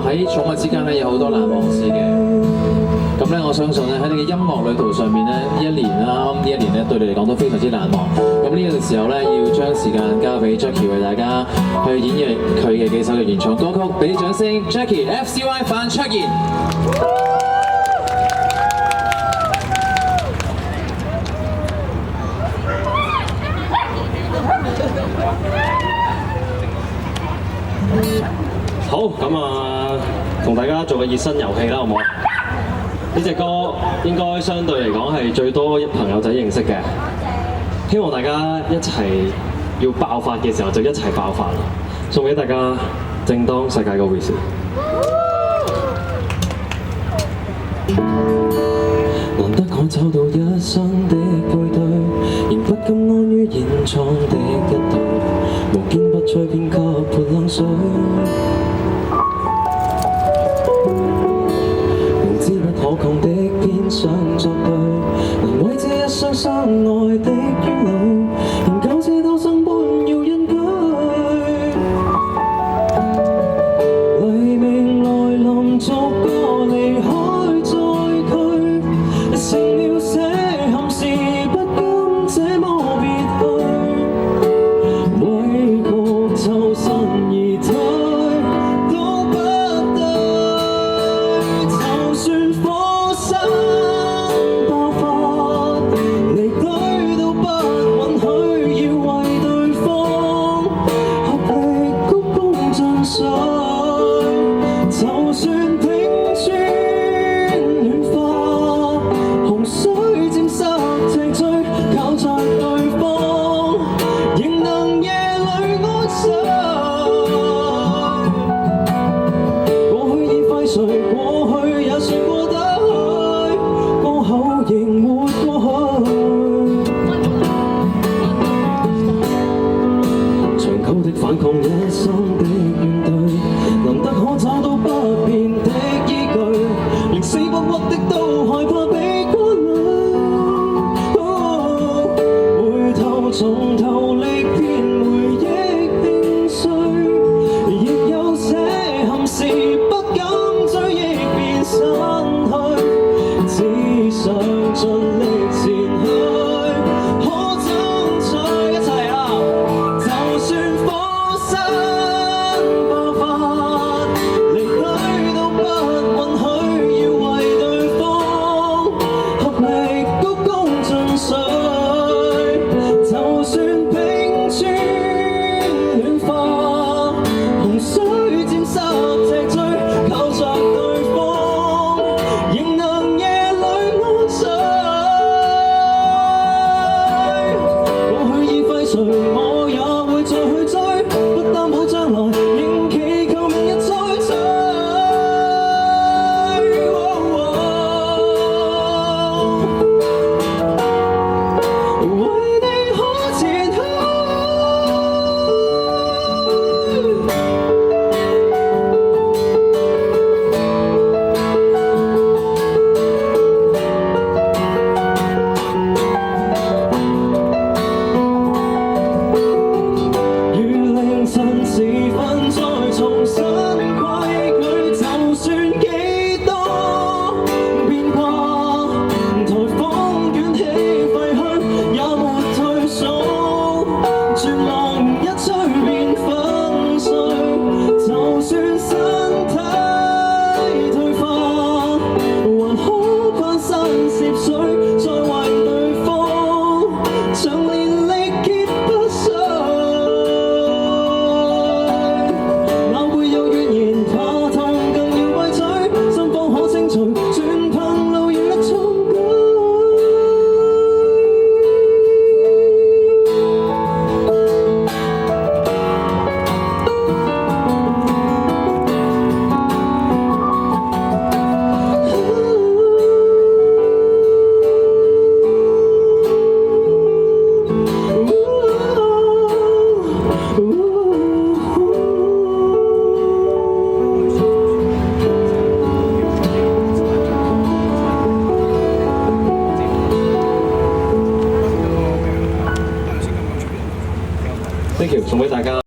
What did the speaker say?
喺寵物之間咧有好多難忘事嘅。咁咧，我相信咧喺你嘅音樂旅途上面咧，呢一年啦，呢一年咧對你嚟講都非常之難忘。咁呢個時候咧，要將時間交俾 Jackie 為大家去演繹佢嘅幾首嘅原創歌曲，俾啲掌聲 ，Jackie FCY 范卓賢。好，咁啊，同大家做個熱身遊戲啦，好唔好？呢隻歌應該相對嚟講係最多朋友仔認識嘅，希望大家一齊要爆發嘅時候就一齊爆發啦！送俾大家，正當世界嗰回事。難得可找到一生的配對，仍不甘安於現狀的一對，無堅不摧偏給潑冷水。可抗的偏想作對，能為這一生相愛的冤侶，仍舊似鬥爭般要印據。黎明來臨，逐個離開再驅，成了這憾事，不甘這麼別去，委曲抽身而退。就算冰川暖化，洪水沾濕脊椎，靠着對方，仍能夜裏安睡。過去已揮碎，過去也算過得去，過後仍活過去。長久的反抗，一生的怨對，難得可找到不變的依據，連死不屈的都害怕被關累。回頭從頭力遍回憶輕碎，亦有些憾事不敢追憶便失去，只想盡力前去。我也會再去追，不擔保將來，仍祈求明日再追。為你可前去。時分再重新規矩，就算幾多變化，颱風捲起廢墟也沒退縮，絕望一吹便粉碎，就算身體退化，還可翻身涉水，再為對方長年力竭不衰。全憑路遙力重舉。Thank you，送俾大家。